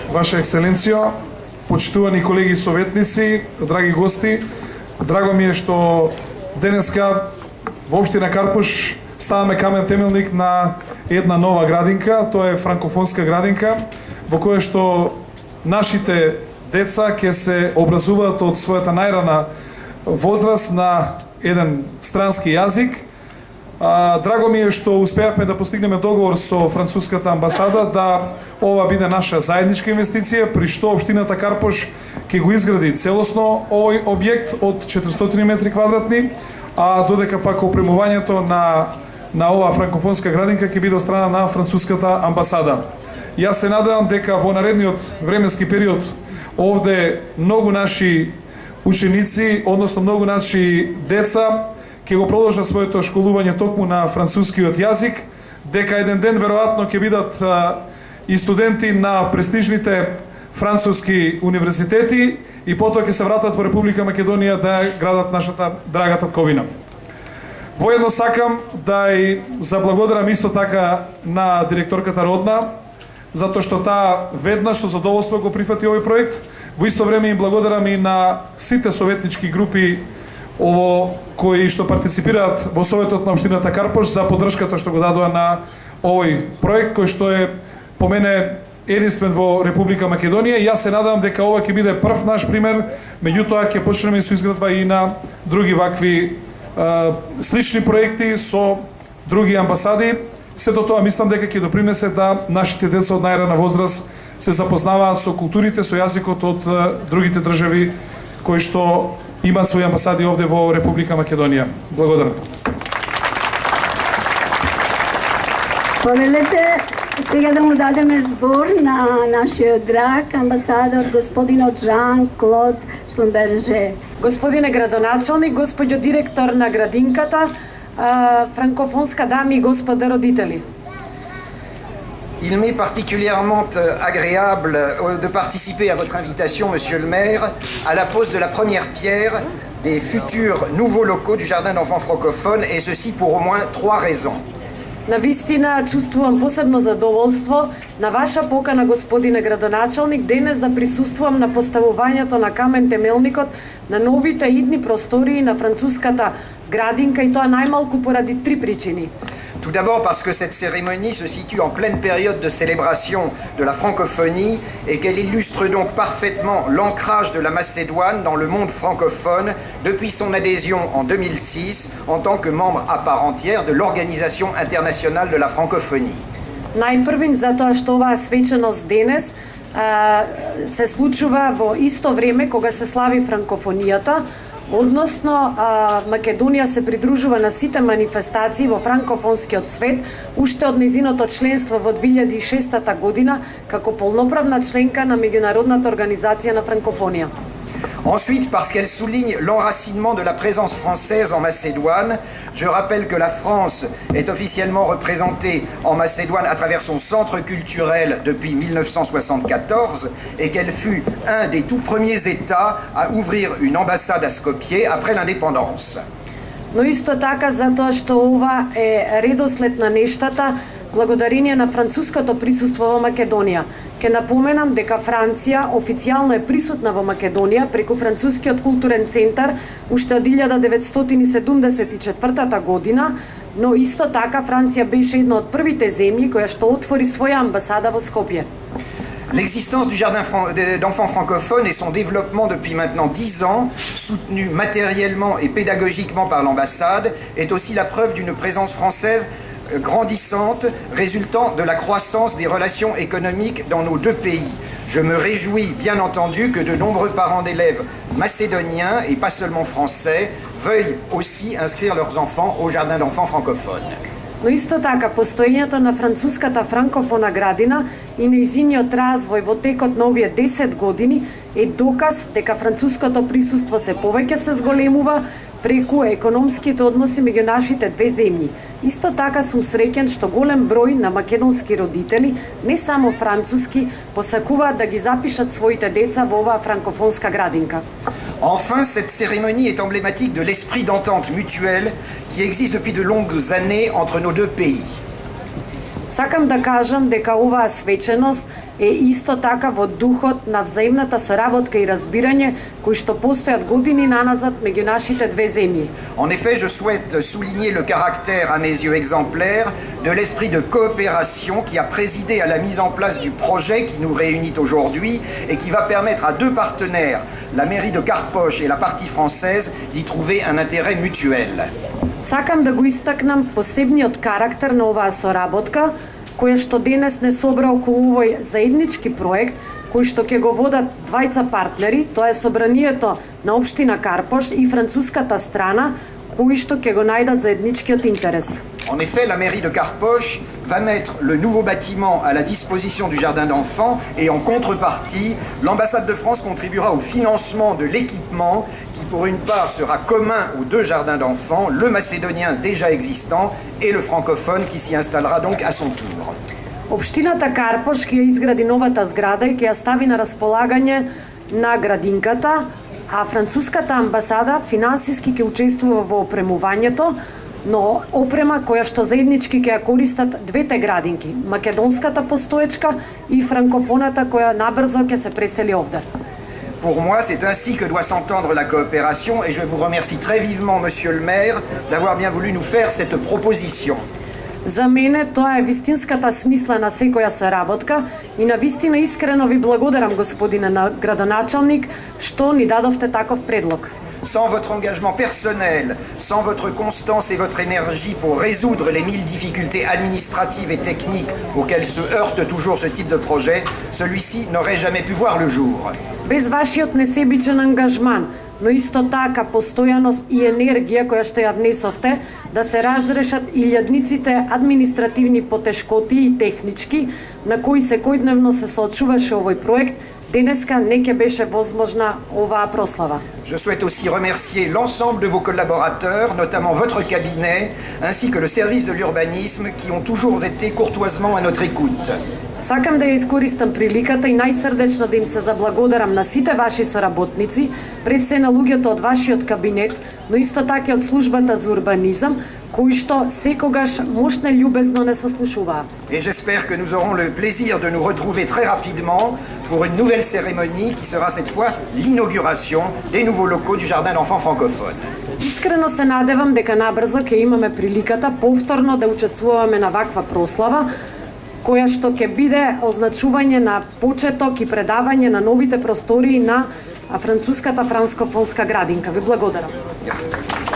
Ваша ексцеленција, почитувани колеги и советници, драги гости, драго ми е што денеска во општина Карпуш ставаме камен темелник на една нова градинка, тоа е франкофонска градинка, во која што нашите деца ќе се образуваат од својата најрана возраст на еден странски јазик. Драго ми е што успеавме да постигнеме договор со француската амбасада да ова биде наша заедничка инвестиција, при што општината Карпуш ќе го изгради целосно овој објект од 400 метри квадратни, а додека пак опремувањето на оваа франкофонска градинка ќе биде од страна на француската амбасада. Јас се надевам дека во наредниот временски период овде многу наши ученици, односно многу наши деца ќе го продолжат своето школување токму на францускиот јазик, дека еден ден веројатно ќе бидат и студенти на престижните француски универзитети и потоа ќе се вратат во Република Македонија да градат нашата драга татковина. Воедно сакам да и заблагодарам исто така на директорката Родна, затоа што таа веднаш со задоволство го прифати овој проект. Во исто време им благодарам и на сите советнички групи кои што партиципираат во Советот на општината Карпуш за поддршката што го дадоа на овој проект, кој што е по мене единствен во Република Македонија. Јас се надевам дека ова ќе биде прв наш пример, меѓутоа ќе почнеме со изградба и на други вакви слични проекти со други амбасади. Сето тоа мислам дека ќе допринесе да нашите деца од најрана возраст се запознаваат со културите, со јазикот од другите држави кои што имаат своји амбасади овде во Република Македонија. Благодарам. Повелете сега да му дадеме збор на нашиот драг амбасадор господинот Жан-Клод Шлумберже. Господине градоначалник, господјо директор на градинката, франкофонска дами и господа родители. Il m'est particulièrement agréable de participer à votre invitation, Monsieur le maire, à la pose de la première pierre des futurs nouveaux locaux du Jardin d'enfants francophones, et ceci pour au moins 3 raisons. Навистина чувствувам посебно задоволство на ваша покана, господине градоначалник, денес да присуствувам на поставувањето на камен темелникот на новите идни простории на француската градинка, и тоа најмалку поради 3 причини. Tout d'abord parce que cette cérémonie se situe en pleine période de célébration de la francophonie et qu'elle illustre donc parfaitement l'ancrage de la Macédoine dans le monde francophone depuis son adhésion en 2006 en tant que membre à part entière de l'Organisation internationale de la francophonie. Најпрвин затоа што оваа свеченост денес се случува во исто време кога се слави франкофонијата. Односно, Македонија се придружува на сите манифестации во франкофонскиот свет уште од незиното членство во 2006 година како полноправна членка на Меѓународната организација на франкофонија. Ensuite, parce qu'elle souligne l'enracinement de la présence française en Macédoine. Je rappelle que la France est officiellement représentée en Macédoine à travers son centre culturel depuis 1974 et qu'elle fut un des tout premiers États à ouvrir une ambassade à Skopje après l'indépendance. Но исто така затоа што ова е редослед на нештата благодарение на француското присуство во Македонија. Ке напоменам дека Франција официјално е присутна во Македонија преку Францускиот културен центар уште од 1974 година, но исто така Франција беше една од првите земји која што отвори своја амбасада во Скопје. L'existence du Jardin d'enfants francophones et son développement depuis maintenant 10 ans, soutenu matériellement et pédagogiquement par l'ambassade, est aussi la preuve d'une présence française grandissante résultant de la croissance des relations économiques dans nos deux pays. Je me réjouis bien entendu que de nombreux parents d'élèves macédoniens et pas seulement français veuillent aussi inscrire leurs enfants au Jardin d'enfants francophones. Но исто така, постоењето на француската франкофона градина и нејзиниот развој во текот на овие 10 години е доказ дека француското присуство се повеќе се зголемува преку економските односи меѓу нашите две земји. Исто така сум среќен што голем број на македонски родители, не само француски, посакуваат да ги запишат своите деца во оваа франкофонска градинка. Enfin, cette cérémonie est emblématique de l'esprit d'entente mutuelle qui existe depuis de longues années entre nos deux pays. Сакам да кажам дека оваа свеченост е исто така во dухот на взаимната соработка и разбирање кои што постојат години наназад меѓу нашите две земји. En effet, je souhaite souligner le caractère, à mes yeux exemplaire, de l'esprit de coopération qui a présidé à la mise en place du projet qui nous réunit aujourd'hui et qui va permettre à deux partenaires, la mairie de Карпош et la partie française, d'y trouver un intérêt mutuel. Сакам да го истакнам посебниот карактер на оваа соработка, која што денес не собра околу овој заеднички проект, кој што ќе го водат двајца партнери, тоа е собранието на општина Карпош и француската страна, кои што ќе го најдат заедничкиот интерес. En effet, la mairie de Карпош va mettre le nouveau bâtiment à la disposition du jardin d'enfants et en contrepartie, l'ambassade de France contribuera au financement de l'équipement qui pour une part sera commun aux deux jardins d'enfants, le macédonien déjà existant et le francophone qui s'y installera donc à son tour. Општината Карпош ќе изгради новата зграда и ќе ја стави на располагање на градинката, а француската амбасада финансиски ќе учествува во опремувањето, но опрема која што заеднички ќе ја користат двете градинки, македонската постоечка и франкофоната која набрзо ќе се пресели овде. Pour moi, c'est ainsi que doit s'entendre la coopération et je vous remercie très vivement, monsieur le maire, d'avoir bien voulu nous faire cette proposition. За мене тоа е вистинската смисла на секоја соработка и на вистина искрено ви благодарам, господине градоначалник, што ни дадовте таков предлог. Sans votre engagement personnel, sans votre constance et votre énergie pour résoudre les 1000 difficultés administratives et techniques auxquelles se heurte toujours ce type de projet, celui-ci n'aurait jamais pu voir le jour. Без вашиот несебичен ангажман, но исто така постојаност и енергија која што ја внесовте да се разрешат илјадниците административни потешкоти и технички на кои секојдневно се соочуваше овој проект, денеска не ќе беше возможна оваа прослава. Je souhaite aussi remercier l'ensemble de vos collaborateurs, notamment votre cabinet, ainsi que le service de l'urbanisme qui ont toujours été courtoisement à notre écoute. Сакам да ја искористам приликата и најсрдечно да им се заблагодарам на сите ваши соработници, пред се на луѓето од вашиот кабинет, но исто така и од службата за урбанизам, кои што секогаш мошно љубезно не сослушуваа. Et j'espère que nous aurons le plaisir de nous retrouver très rapidement pour une nouvelle cérémonie qui sera cette fois l'inauguration des nouveaux locaux du Jardin d'enfants francophone. Искрено се надевам дека набрзо ќе имаме приликата повторно да учествуваме на ваква прослава, која што ќе биде означување на почеток и предавање на новите простории на француската франкофонска градинка. Ви благодарам. Merci.